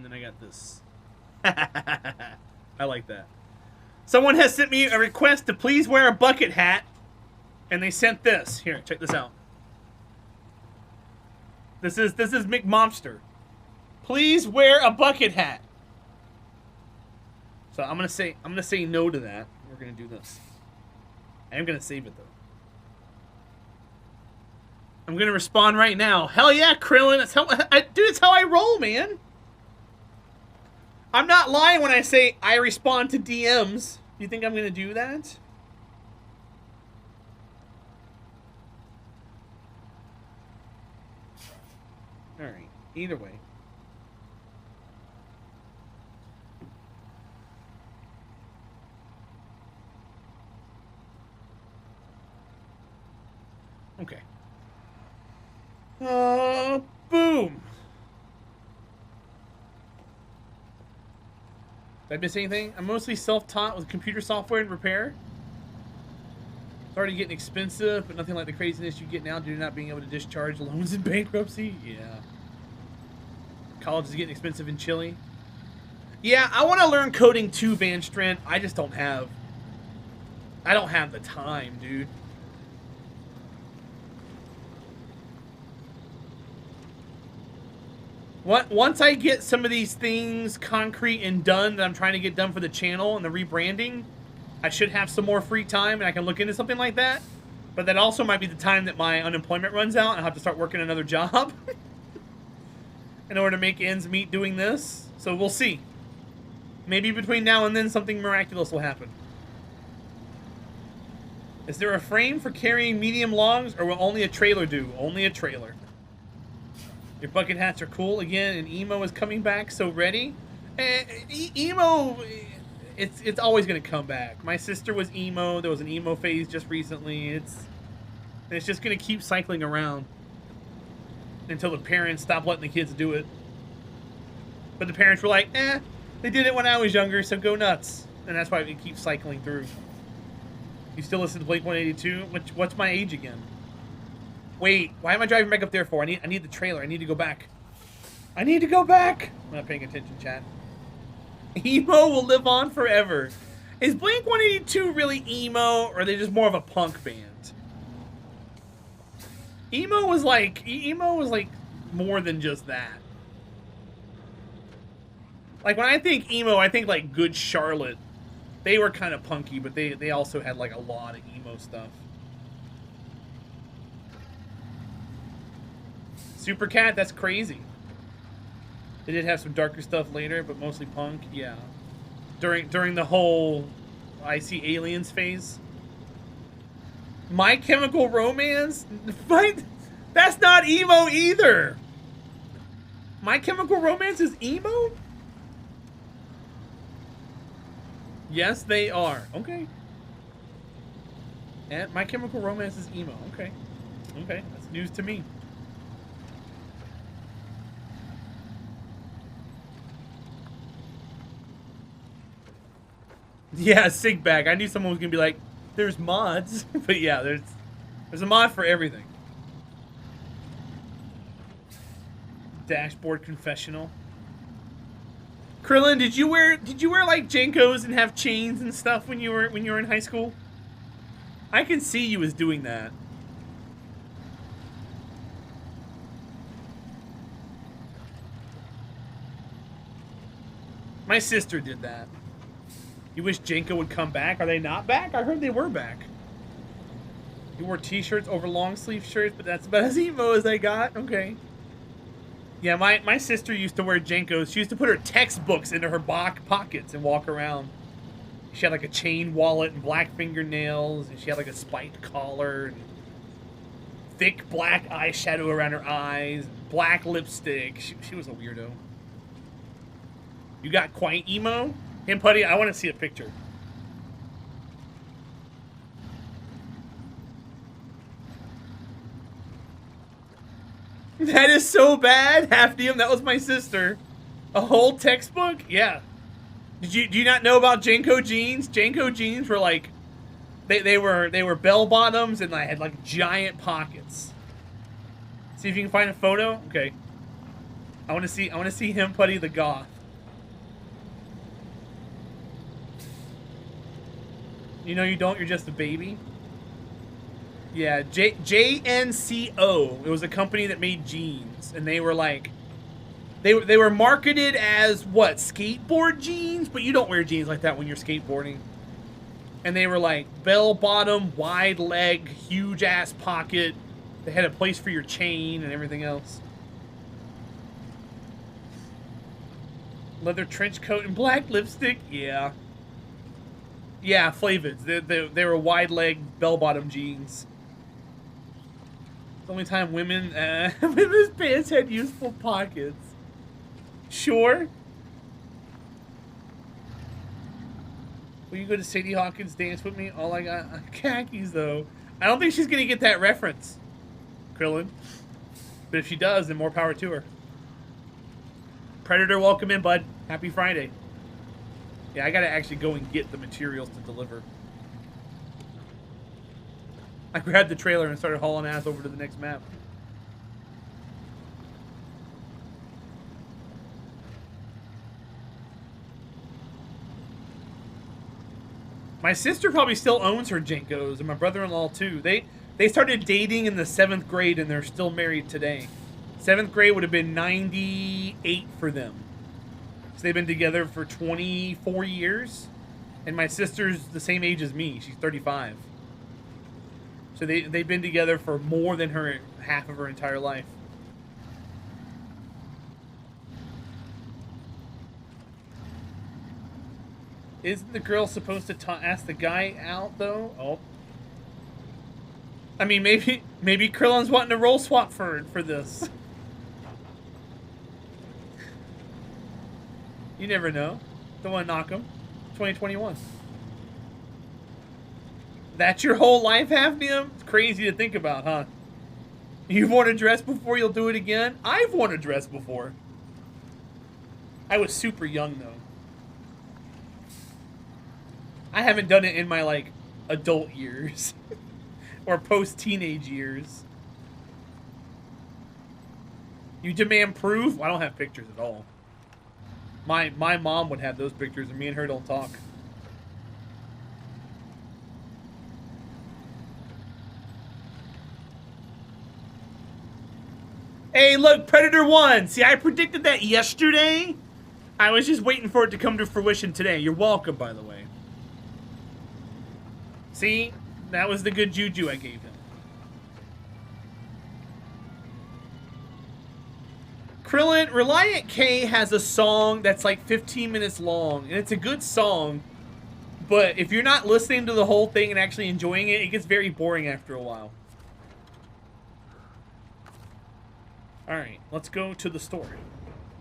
then I got this. I like that. Someone has sent me a request to please wear a bucket hat, and they sent this. Here, check this out. This is McMomster. Please wear a bucket hat. So I'm gonna say no to that. We're gonna do this. I am gonna save it though. I'm gonna respond right now. Hell yeah, Krillin. It's how dude, it's how I roll, man. I'm not lying when I say I respond to DMs. You think I'm gonna do that? Alright, either way. Okay. Boom. Did I miss anything? I'm mostly self-taught with computer software and repair. It's already getting expensive, but nothing like the craziness you get now due to not being able to discharge loans in bankruptcy. Yeah. College is getting expensive in Chile. Yeah, I want to learn coding too, Van Strand. I just don't have... I don't have the time, dude. Once I get some of these things concrete and done that I'm trying to get done for the channel and the rebranding, I should have some more free time and I can look into something like that. But that also might be the time that my unemployment runs out and I have to start working another job in order to make ends meet doing this. So we'll see. Maybe between now and then something miraculous will happen. Is there a frame for carrying medium logs, or will only a trailer do? Only a trailer. Your bucket hats are cool again, and emo is coming back, so ready? Emo, it's always gonna come back. My sister was emo. There was an emo phase just recently. It's just gonna keep cycling around until the parents stop letting the kids do it. But the parents were like, they did it when I was younger, so go nuts. And that's why it keeps cycling through. You still listen to Blink-182? What's my age again? Wait, why am I driving back up there for? I need the trailer. I need to go back. I need to go back. I'm not paying attention, chat. Emo will live on forever. Is Blink-182 really emo, or are they just more of a punk band? Emo was like more than just that. Like when I think emo, I think like Good Charlotte. They were kind of punky, but they also had like a lot of emo stuff. Super Cat, that's crazy. They did have some darker stuff later, but mostly punk. Yeah. During the whole I See Aliens phase. My Chemical Romance? That's not emo either. My Chemical Romance is emo? Yes, they are. Okay. And My Chemical Romance is emo. Okay. Okay, that's news to me. Yeah, sig bag. I knew someone was gonna be like, there's mods. But yeah, there's a mod for everything. Dashboard confessional. Krillin, did you wear like Jenkos and have chains and stuff when you were in high school? I can see you as doing that. My sister did that. You wish Jenko would come back? Are they not back? I heard they were back. You wore t-shirts over long sleeve shirts, but that's about as emo as I got. Okay. Yeah, my sister used to wear Jenkos. She used to put her textbooks into her pockets and walk around. She had like a chain wallet and black fingernails, and she had like a spiked collar, and thick black eyeshadow around her eyes, black lipstick. She was a weirdo. You got quite emo? Him Putty, I want to see a picture. That is so bad, Half-DM. That was my sister. A whole textbook? Yeah. Do you not know about Jenko jeans? Jenko jeans were like, they were bell bottoms and I had like giant pockets. See if you can find a photo. Okay. I want to see him Putty the goth. You know you don't. You're just a baby. Yeah, JNCO. It was a company that made jeans, and they were like, they were marketed as what, skateboard jeans, but you don't wear jeans like that when you're skateboarding. And they were like bell bottom, wide leg, huge ass pocket. They had a place for your chain and everything else. Leather trench coat and black lipstick. Yeah. Yeah, Flavids. They were wide leg, bell bottom jeans. The only time women's pants had useful pockets. Sure. Will you go to Sadie Hawkins' dance with me? All I got khakis, though. I don't think she's gonna get that reference, Krillin. But if she does, then more power to her. Predator, welcome in, bud. Happy Friday. Yeah, I gotta actually go and get the materials to deliver. I grabbed the trailer and started hauling ass over to the next map. My sister probably still owns her Jenkos, and my brother-in-law too. They started dating in the 7th grade, and they're still married today. 7th grade would have been 98 for them. So they've been together for 24 years. And my sister's the same age as me. She's 35. So they've been together for more than half of her entire life. Isn't the girl supposed to ask the guy out, though? Oh. I mean, maybe Krillin's wanting to roll swap for this. You never know. Don't want to knock him. 2021. That's your whole life, Hafnium? It's crazy to think about, huh? You've worn a dress before, you'll do it again? I've worn a dress before. I was super young, though. I haven't done it in my, like, adult years. Or post-teenage years. You demand proof? I don't have pictures at all. My mom would have those pictures, and me and her don't talk. Hey, look, Predator 1! See, I predicted that yesterday. I was just waiting for it to come to fruition today. You're welcome, by the way. See? That was the good juju I gave him. Krillin, Reliant K has a song that's like 15 minutes long, and it's a good song, but if you're not listening to the whole thing and actually enjoying it, it gets very boring after a while. Alright, let's go to the store.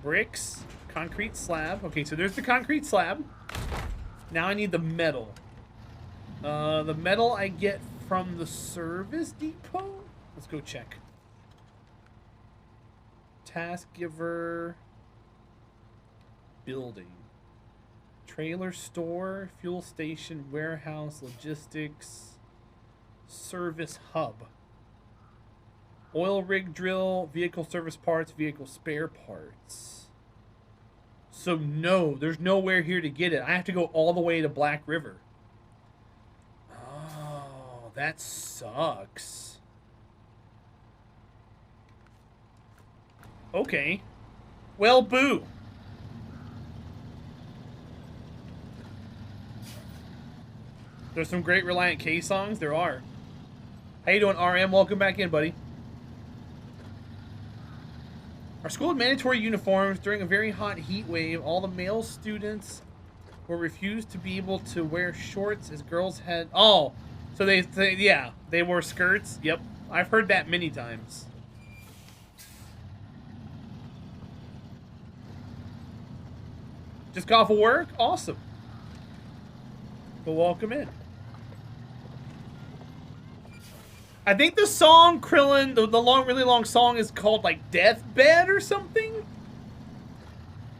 Bricks, concrete slab. Okay, so there's the concrete slab. Now I need the metal. The metal I get from the service depot? Let's go check. Task giver. Building. Trailer store. Fuel station. Warehouse. Logistics. Service hub. Oil rig drill. Vehicle service parts. Vehicle spare parts. So no, there's nowhere here to get it. I have to go all the way to Black River. Oh, that sucks. Okay. Well, boo. There's some great Reliant K songs. There are. How you doing, RM? Welcome back in, buddy. Our school had mandatory uniforms during a very hot heat wave. All the male students were refused to be able to wear shorts as girls had... Oh, so yeah, they wore skirts. Yep, I've heard that many times. Just got off of work? Awesome. Well, welcome in. I think the song, Krillin, the long, really long song is called, like, Deathbed or something?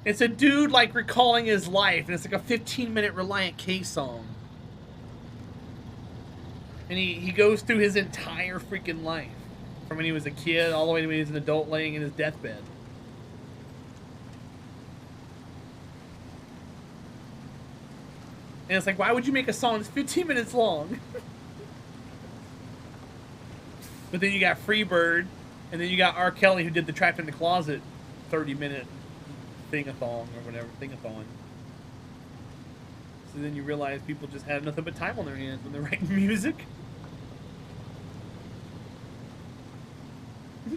It's a dude, like, recalling his life, and it's like a 15-minute Reliant K song. And he goes through his entire freaking life. From when he was a kid all the way to when he was an adult laying in his deathbed. And it's like, why would you make a song that's 15 minutes long? But then you got Freebird, and then you got R. Kelly, who did the Trapped in the Closet 30-minute thing-a-thong or whatever, thing-a-thon. So then you realize people just have nothing but time on their hands when they're writing music.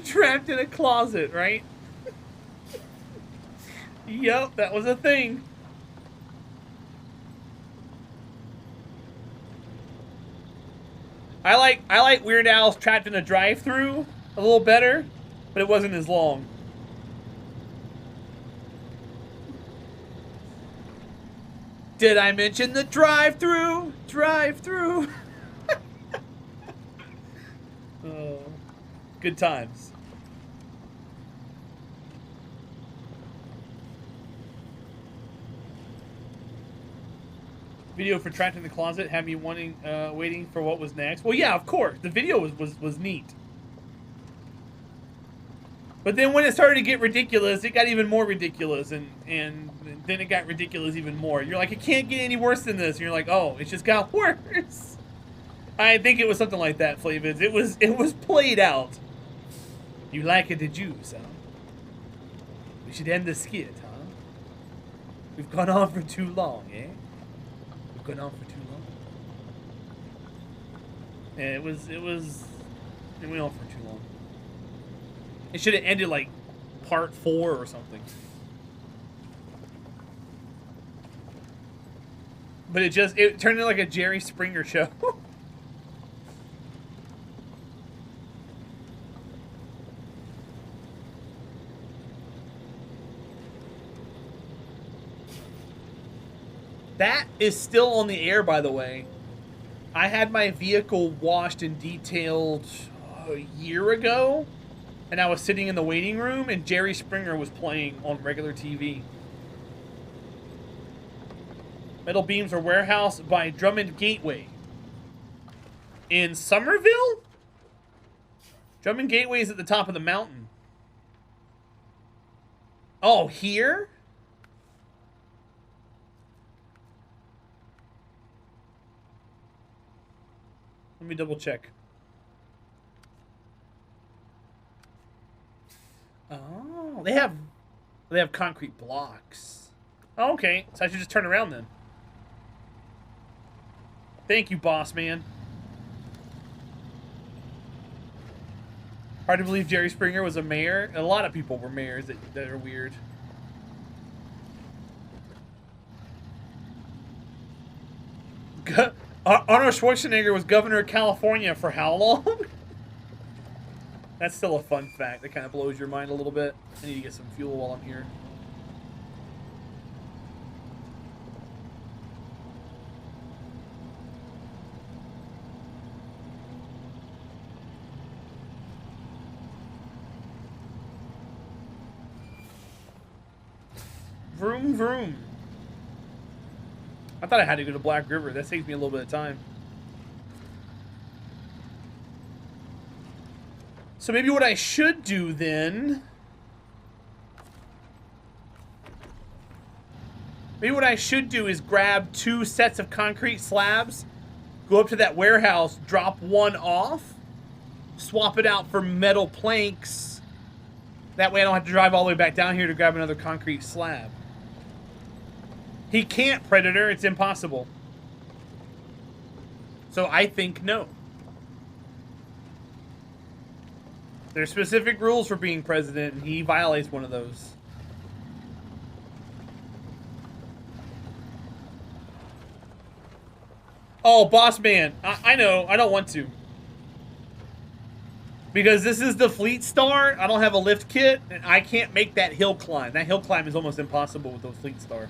Trapped in a closet, right? Yep, that was a thing. I like Weird Al's Trapped in a Drive-Thru a little better, but it wasn't as long. Did I mention the drive-thru? Drive-thru. Oh, good times. Video for Trapped in the Closet had me wanting, waiting for what was next. Well, yeah, of course. The video was neat. But then when it started to get ridiculous, it got even more ridiculous, and then it got ridiculous even more. You're like, it can't get any worse than this. And you're like, oh, it just got worse. I think it was something like that, Flavids. It was played out. You like it, did you, huh? We should end the skit, huh? We've gone on for too long, eh? We've gone on for too long. And it went on for too long. It should have ended like part 4 or something. But it turned into like a Jerry Springer show. That is still on the air, by the way. I had my vehicle washed and detailed a year ago. And I was sitting in the waiting room, and Jerry Springer was playing on regular TV. Metal Beams or Warehouse by Drummond Gateway. In Somerville? Drummond Gateway is at the top of the mountain. Oh, here? Let me double check. Oh, they have concrete blocks. Oh, okay, so I should just turn around then. Thank you, boss man. Hard to believe Jerry Springer was a mayor. A lot of people were mayors that are weird. Arnold Schwarzenegger was governor of California for how long? That's still a fun fact that kind of blows your mind a little bit. I need to get some fuel while I'm here. Vroom, vroom. I thought I had to go to Black River. That saves me a little bit of time. So maybe what I should do then... Maybe what I should do is grab 2 sets of concrete slabs, go up to that warehouse, drop one off, swap it out for metal planks. That way I don't have to drive all the way back down here to grab another concrete slab. He can't, Predator. It's impossible. So I think no. There's specific rules for being president, and he violates one of those. Oh, boss man. I know. I don't want to. Because this is the Fleet Star. I don't have a lift kit, and I can't make that hill climb. That hill climb is almost impossible with those Fleet Star.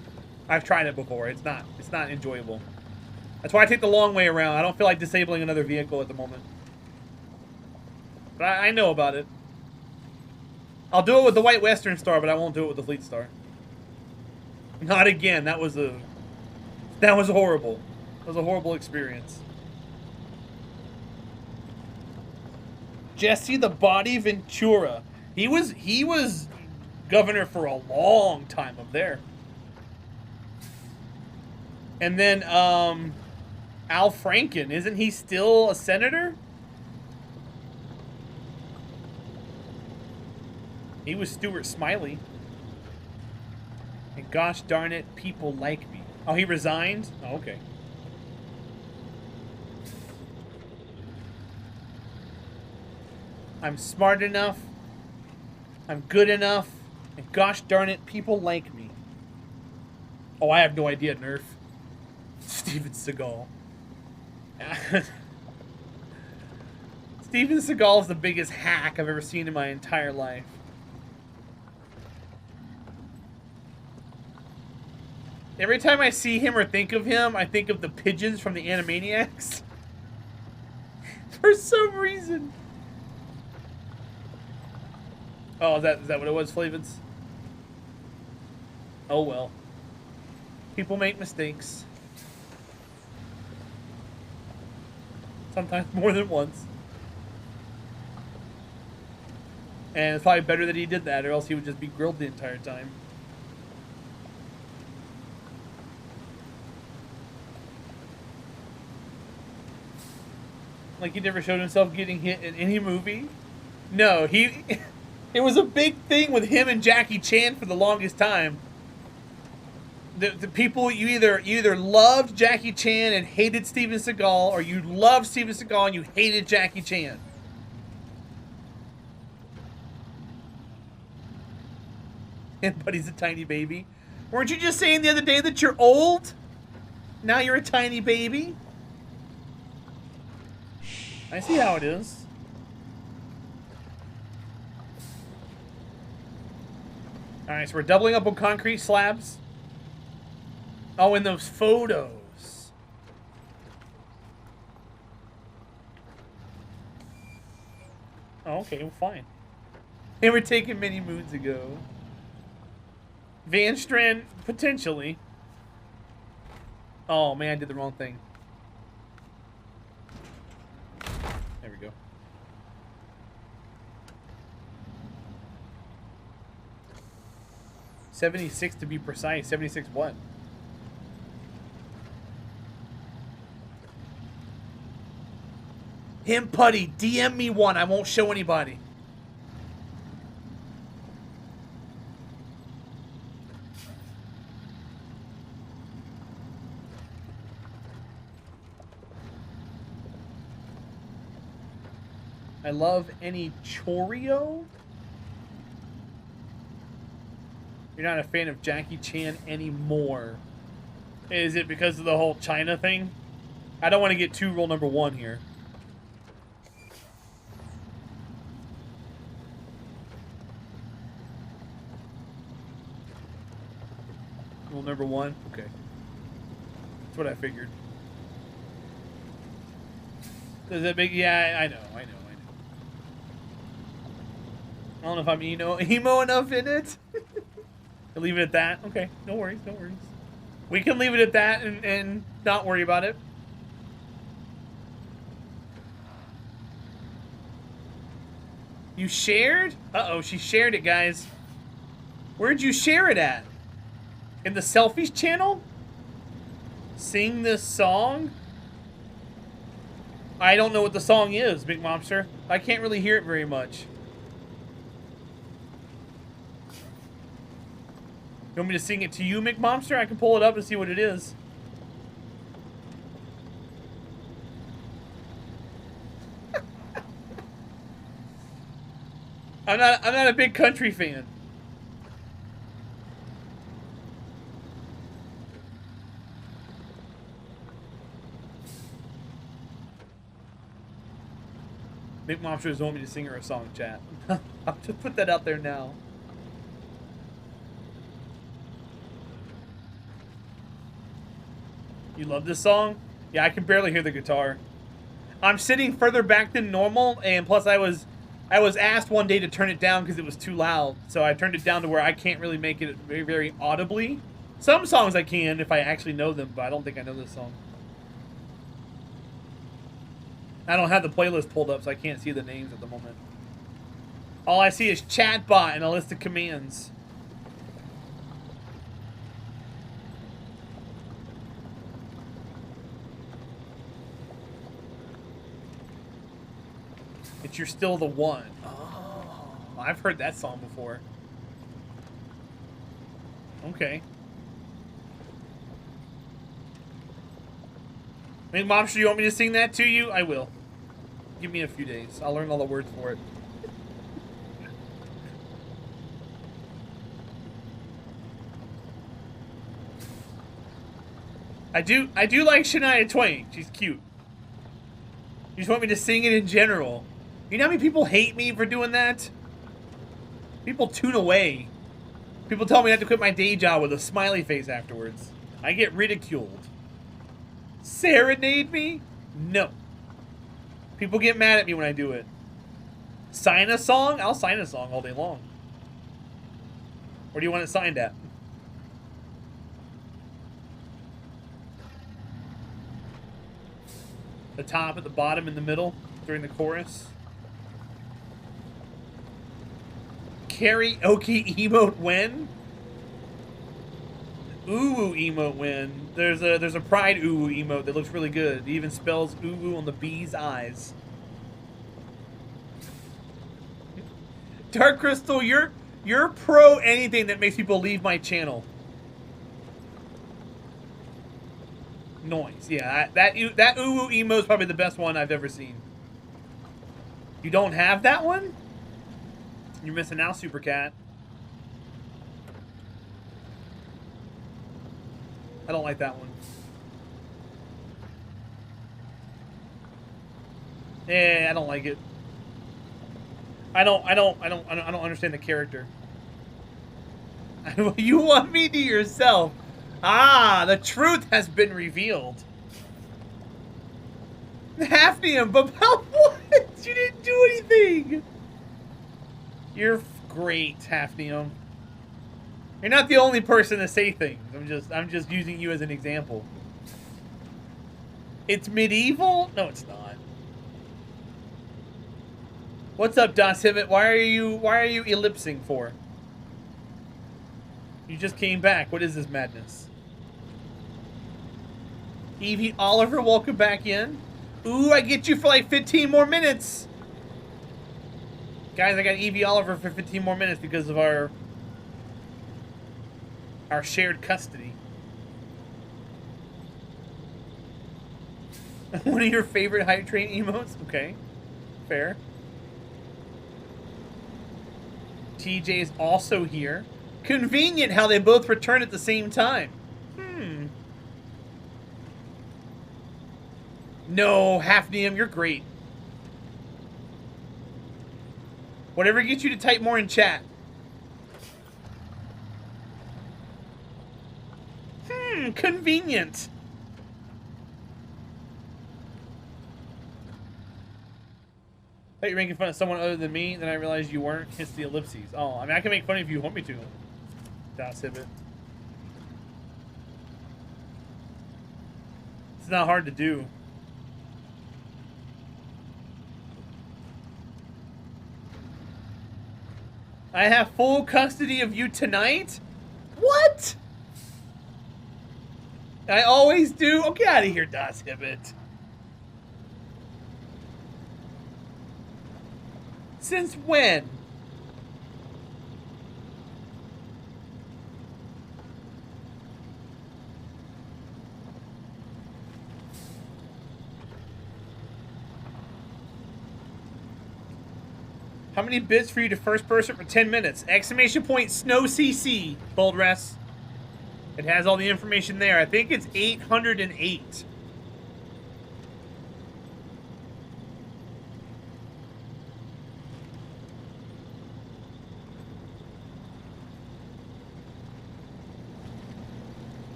I've tried it before. It's not enjoyable. That's why I take the long way around. I don't feel like disabling another vehicle at the moment. But I know about it. I'll do it with the White Western Star, but I won't do it with the Fleet Star. Not again. That was horrible. That was a horrible experience. Jesse the Body Ventura. He was governor for a long time up there. And then, Al Franken, isn't he still a senator? He was Stuart Smiley. And gosh darn it, people like me. Oh, he resigned? Oh, okay. I'm smart enough. I'm good enough. And gosh darn it, people like me. Oh, I have no idea, Nerf. Steven Seagal. Steven Seagal is the biggest hack I've ever seen in my entire life. Every time I see him or think of him, I think of the pigeons from the Animaniacs. For some reason. Oh, is that what it was, Flavins? Oh well. People make mistakes. Sometimes more than once. And it's probably better that he did that, or else he would just be grilled the entire time. Like he never showed himself getting hit in any movie. No, he... It was a big thing with him and Jackie Chan for the longest time. The people, you either loved Jackie Chan and hated Steven Seagal, or you loved Steven Seagal and you hated Jackie Chan. And Buddy's a tiny baby. Weren't you just saying the other day that you're old? Now you're a tiny baby? I see how it is. Alright, so we're doubling up on concrete slabs. Oh, and those photos. Oh, okay, well, fine. They were taken many moons ago. Van Strand, potentially. Oh, man, I did the wrong thing. There we go. $76 to be precise. 76 what? Him Putty, DM me one. I won't show anybody. I love any Choreo. You're not a fan of Jackie Chan anymore. Is it because of the whole China thing? I don't want to get too rule number one here. Rule number one? Okay. That's what I figured. Does that make... Yeah, I know. I don't know if I'm emo enough in it. I'll leave it at that. Okay, no worries. We can leave it at that and not worry about it. You shared? Uh-oh, she shared it, guys. Where'd you share it at? In the selfies channel? Sing this song? I don't know what the song is, Big Mobster. I can't really hear it very much. You want me to sing it to you, McMomster? I can pull it up and see what it is. I'm not a big country fan. McMomster doesn't want me to sing her a song, chat. I'll just put that out there now. You love this song? Yeah, I can barely hear the guitar. I'm sitting further back than normal, and plus I was asked one day to turn it down because it was too loud. So I turned it down to where I can't really make it very, very audibly. Some songs I can if I actually know them, but I don't think I know this song. I don't have the playlist pulled up, so I can't see the names at the moment. All I see is chatbot and a list of commands. It's You're Still the One. Oh, I've heard that song before. Okay. Hey, Mom, do you want me to sing that to you? I will. Give me a few days. I'll learn all the words for it. I do like Shania Twain. She's cute. You just want me to sing it in general. You know how many people hate me for doing that? People tune away. People tell me I have to quit my day job with a smiley face afterwards. I get ridiculed. Serenade me? No. People get mad at me when I do it. Sign a song? I'll sign a song all day long. Where do you want it signed at? The top, at the bottom, in the middle, during the chorus. Karaoke emote when? Ooh emote when. There's a pride ooh emote that looks really good. It even spells ooh on the bee's eyes. Dark Crystal, you're pro anything that makes people leave my channel. Noise, yeah. That ooh emo is probably the best one I've ever seen. You don't have that one? You're missing out, Super Cat. I don't like that one. Yeah, I don't like it. I don't understand the character. You want me to yourself? Ah, the truth has been revealed. Hafnium, but about what? You didn't do anything. You're great, Hafnium. You're not the only person to say things. I'm just using you as an example. It's medieval? No, it's not. What's up, Das Hibbit? Why are you ellipsing for? You just came back. What is this madness? Evie Oliver, welcome back in. Ooh, I get you for like 15 more minutes. Guys, I got Evie Oliver for 15 more minutes because of our shared custody. One of your favorite hype train emotes? Okay. Fair. TJ is also here. Convenient how they both return at the same time. No, Hafnium, you're great. Whatever gets you to type more in chat. Convenient. I thought you were making fun of someone other than me, then I realized you weren't. Hiss the ellipses. Oh, I mean, I can make fun of you if you want me to. Das Hibbit. It's not hard to do. I have full custody of you tonight? What? I always do? Oh, get out of here, Das Hibbit. Since when? How many bits for you to first person for 10 minutes? Exclamation point Snow CC, Bold Rest. It has all the information there. I think it's 808.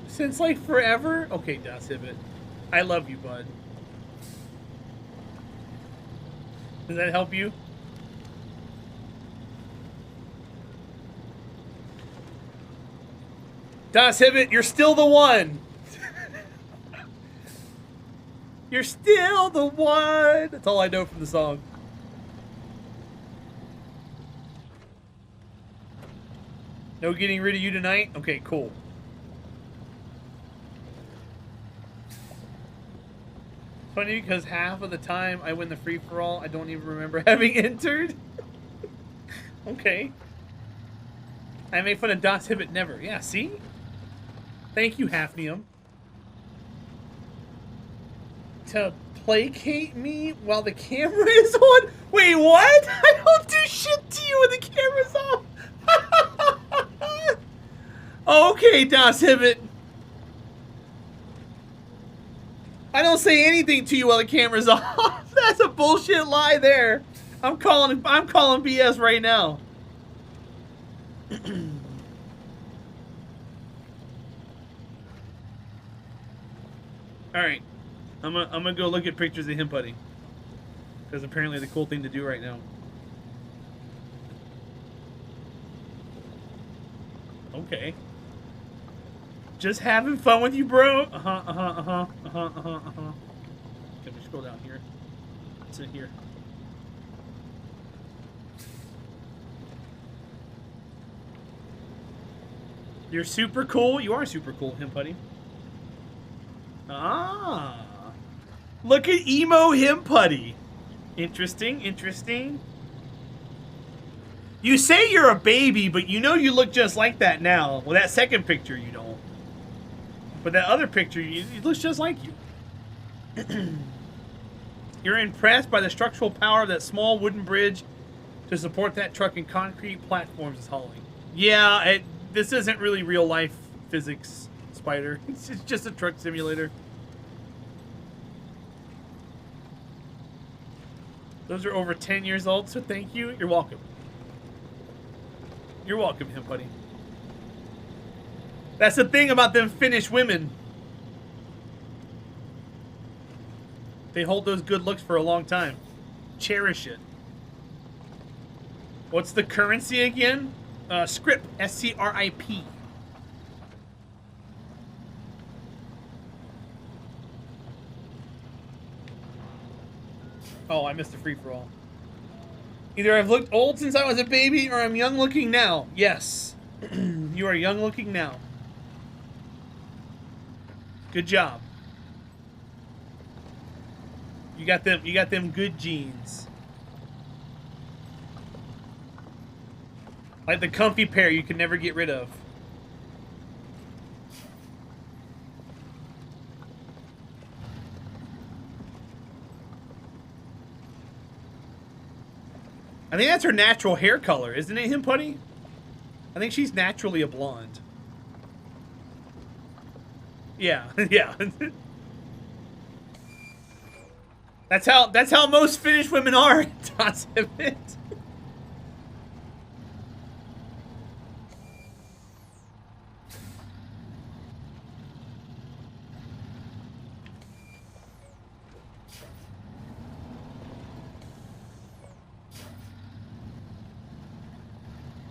Since like forever? Okay, Das Hibbit. I love you, bud. Does that help you? Das Hibbit, you're still the one. You're still the one. That's all I know from the song. No getting rid of you tonight? Okay, cool. Funny because half of the time I win the free-for-all, I don't even remember having entered. Okay. I make fun of Das Hibbit never. Yeah, see? Thank you, Hafnium. To placate me while the camera is on? Wait, what? I don't do shit to you when the camera's off. Okay, Das Hibbit. I don't say anything to you while the camera's off. That's a bullshit lie there. I'm calling BS right now. All right, I'm gonna go look at pictures of him putting, because apparently the cool thing to do right now. Okay. Just having fun with you, bro. Can we scroll down here? Sit here. You're super cool. You are super cool, him putty. Ah. Look at emo him putty. Interesting, interesting. You say you're a baby, but you know you look just like that now. Well, that second picture you don't. But that other picture, it looks just like you. You're impressed by the structural power of that small wooden bridge to support that truck in concrete platforms is hauling. Yeah, this isn't really real life physics, Spider. It's just a truck simulator. Those are over 10 years old, so thank you. You're welcome. You're welcome, him buddy. That's the thing about them Finnish women. They hold those good looks for a long time. Cherish it. What's the currency again? Scrip. S-C-R-I-P. Oh, I missed the free-for-all. Either I've looked old since I was a baby, or I'm young-looking now. Yes. You are young-looking now. Good job. You got them good genes. Like the comfy pair you can never get rid of. I think that's her natural hair color, isn't it, him putty? I think she's naturally a blonde. Yeah, yeah. That's how most Finnish women are. Does it?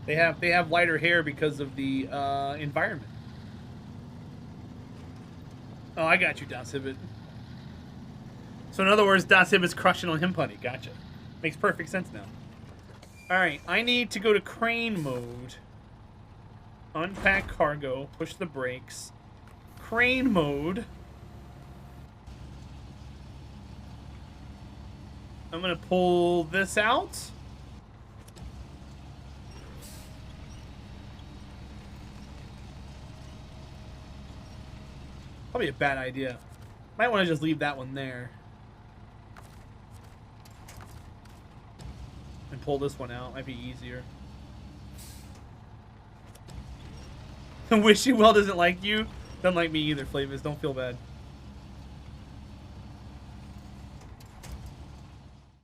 They have lighter hair because of the environment. Oh, I got you, Das Hibbit. So in other words, Das Hibbit's crushing on him putty. Gotcha. Makes perfect sense now. Alright, I need to go to crane mode. Unpack cargo. Push the brakes. Crane mode. I'm going to pull this out. Probably a bad idea. Might want to just leave that one there. And pull this one out. Might be easier. Wish You Well doesn't like you. Doesn't like me either, Flavis. Don't feel bad.